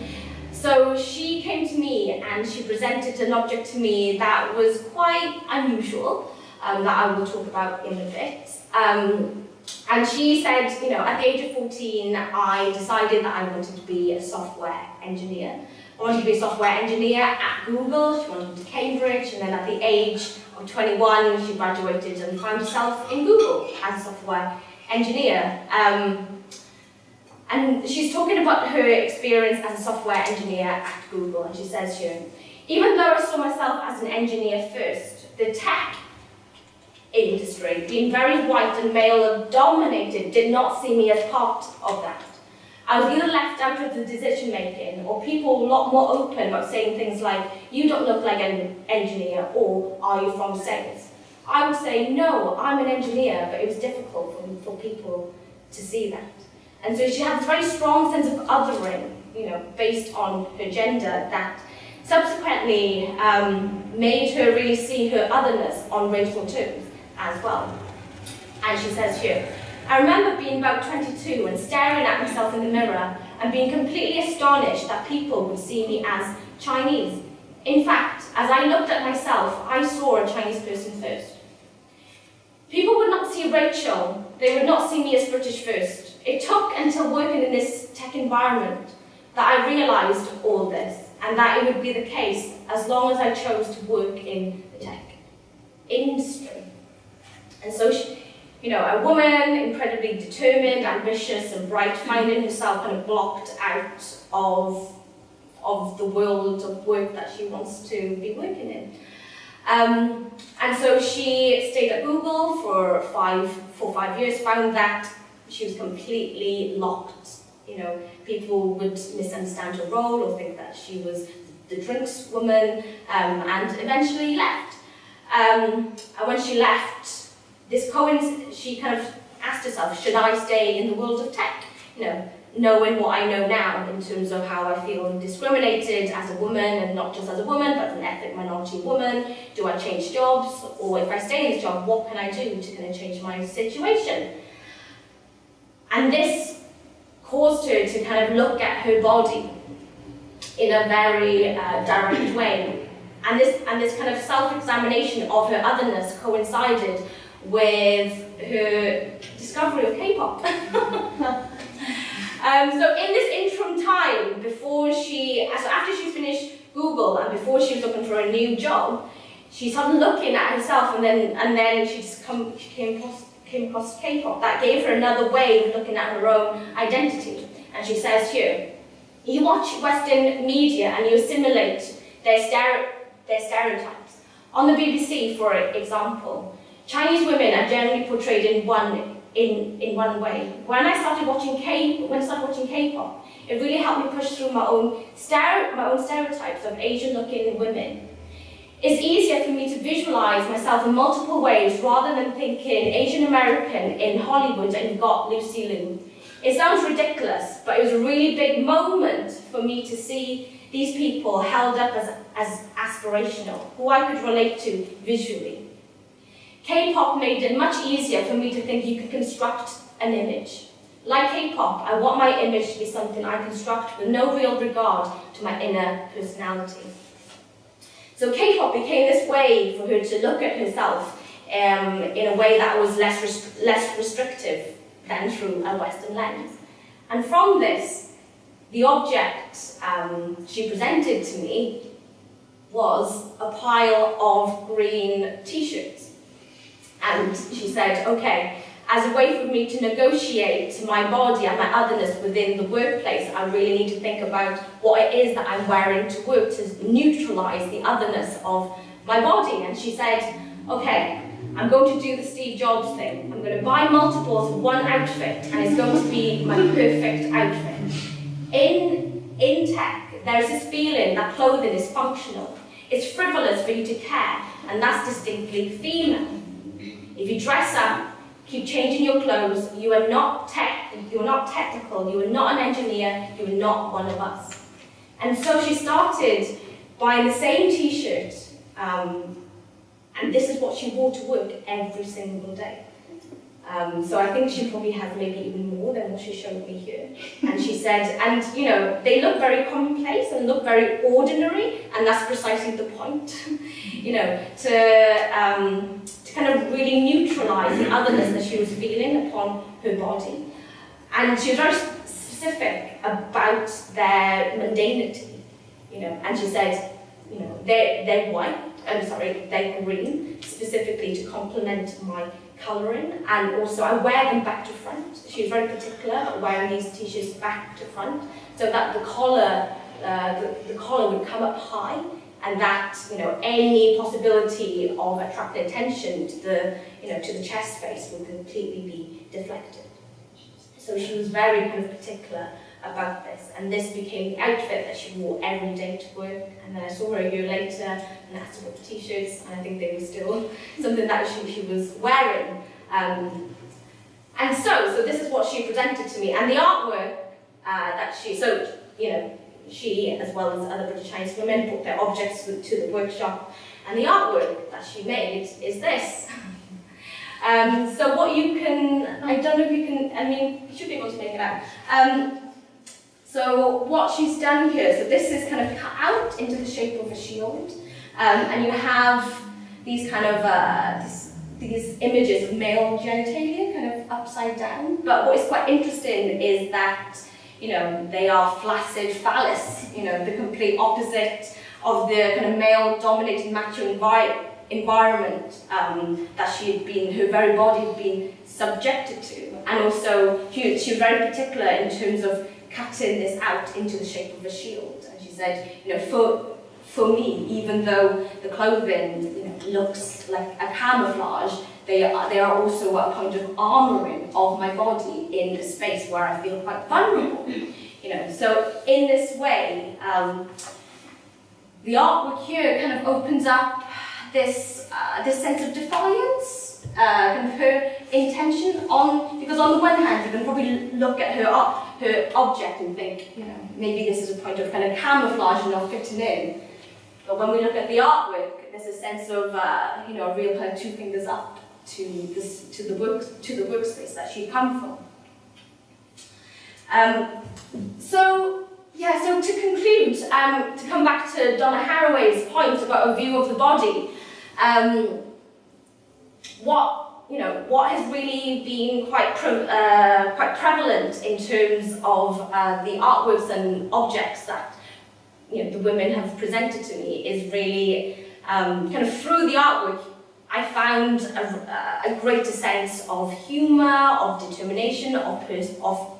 So she came to me and she presented an object to me that was quite unusual, that I will talk about in a bit. And she said, at the age of 14, I decided that I wanted to be a software engineer. I wanted to be a software engineer at Google. She wanted to Cambridge, and then at the age of 21, she graduated and found herself in Google as a software engineer. And she's talking about her experience as a software engineer at Google, and she says here, "Even though I saw myself as an engineer first, the tech industry, being very white and male-dominated, did not see me as part of that. I was either left out of the decision making, or people were a lot more open about saying things like, 'You don't look like an engineer,' or 'Are you from sales?' I would say, 'No, I'm an engineer,' but it was difficult for people to see that. And so she had this very strong sense of othering, based on her gender, that subsequently made her really see her otherness on racial terms as well. And she says here, "I remember being about 22 and staring at myself in the mirror and being completely astonished that people would see me as Chinese. In fact, as I looked at myself, I saw a Chinese person first. People would not see Rachel, they would not see me as British first. It took until working in this tech environment that I realised all this, and that it would be the case as long as I chose to work in the tech industry." And so she, a woman, incredibly determined, ambitious and bright, finding herself kind of blocked out of the world of work that she wants to be working in. And so she stayed at Google for 5 years, found that she was completely locked. You know, people would misunderstand her role or think that she was the drinks woman, and eventually left. And when she left, she kind of asked herself, should I stay in the world of tech? You know, knowing what I know now in terms of how I feel discriminated as a woman, and not just as a woman, but as an ethnic minority woman. Do I change jobs? Or if I stay in this job, what can I do to kind of change my situation? And this caused her to kind of look at her body in a very direct way. And this kind of self-examination of her otherness coincided with her discovery of K-pop. So in this interim time, after she finished Google and before she was looking for a new job, she started looking at herself, and then she came across K-pop. That gave her another way of looking at her own identity. And she says here, you watch Western media and you assimilate their stereotypes. On the BBC, for example, Chinese women are generally portrayed in one way. When I started watching K-pop, it really helped me push through my own stereotypes of Asian-looking women. It's easier for me to visualize myself in multiple ways rather than thinking Asian American in Hollywood and you've got Lucy Liu. It sounds ridiculous, but it was a really big moment for me to see these people held up as aspirational, who I could relate to visually. K-pop made it much easier for me to think you could construct an image. Like K-pop, I want my image to be something I construct with no real regard to my inner personality. So K-pop became this way for her to look at herself in a way that was less restrictive than through a Western lens. And from this, the object she presented to me was a pile of green t-shirts. And she said, okay, as a way for me to negotiate my body and my otherness within the workplace, I really need to think about what it is that I'm wearing to work to neutralize the otherness of my body. And she said, okay, I'm going to do the Steve Jobs thing. I'm going to buy multiples of one outfit, and it's going to be my perfect outfit. In tech, there's this feeling that clothing is functional. It's frivolous for you to care, and that's distinctly female. If you dress up, keep changing your clothes, you are not technical, you are not an engineer, you are not one of us. And so she started buying the same t-shirt, and this is what she wore to work every single day. So I think she probably has maybe even more than what she showed me here. And she said, and you know, they look very commonplace and look very ordinary, and that's precisely the point. You know, to kind of really neutralize the otherness that she was feeling upon her body. And she was very specific about their mundanity, you know, and she said, you know, they're green, specifically to complement my colouring, and also I wear them back to front. She was very particular about wearing these t-shirts back to front, so that the collar would come up high, and that, you know, any possibility of attracting attention to the chest space would completely be deflected. So she was very kind of particular about this, and this became the outfit that she wore every day to work. And then I saw her a year later and asked her about the t-shirts, and I think they were still something that she was wearing. And so this is what she presented to me, and the artwork she, as well as other British Chinese women, brought their objects to the workshop, and the artwork that she made is this. So what you can, I don't know if you can, I mean, you should be able to make it out. So what she's done here, so this is kind of cut out into the shape of a shield, and you have these kind of, these images of male genitalia kind of upside down, but what is quite interesting is that, you know, they are flaccid phallus, you know, the complete opposite of the kind of male-dominated macho environment that her very body had been subjected to. And also, she was very particular in terms of cutting this out into the shape of a shield. And she said, you know, for me, even though the clothing, you know, looks like a camouflage, they are also a point of armoring of my body in a space where I feel quite vulnerable. So in this way, the artwork here kind of opens up this sense of defiance, kind of her intention because on the one hand, you can probably look at her object and think, maybe this is a point of kind of camouflage and not fitting in. But when we look at the artwork, there's a sense of, a real kind of two fingers up to the workspace that she come from. So to conclude, to come back to Donna Haraway's point about a view of the body, what has really been quite prevalent in terms of the artworks and objects that the women have presented to me is really kind of through the artwork. I found a greater sense of humour, of determination, of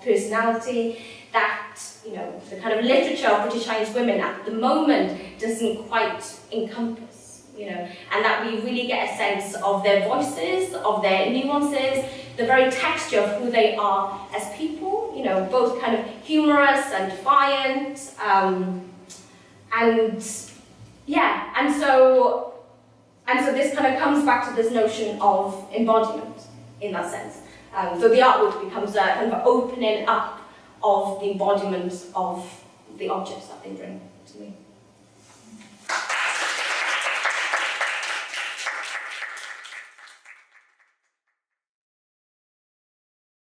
personality that the kind of literature of British Chinese women at the moment doesn't quite encompass. And that we really get a sense of their voices, of their nuances, the very texture of who they are as people. Both kind of humorous and defiant, And so this kind of comes back to this notion of embodiment in that sense. So the artwork becomes a kind of opening up of the embodiment of the objects that they bring to me.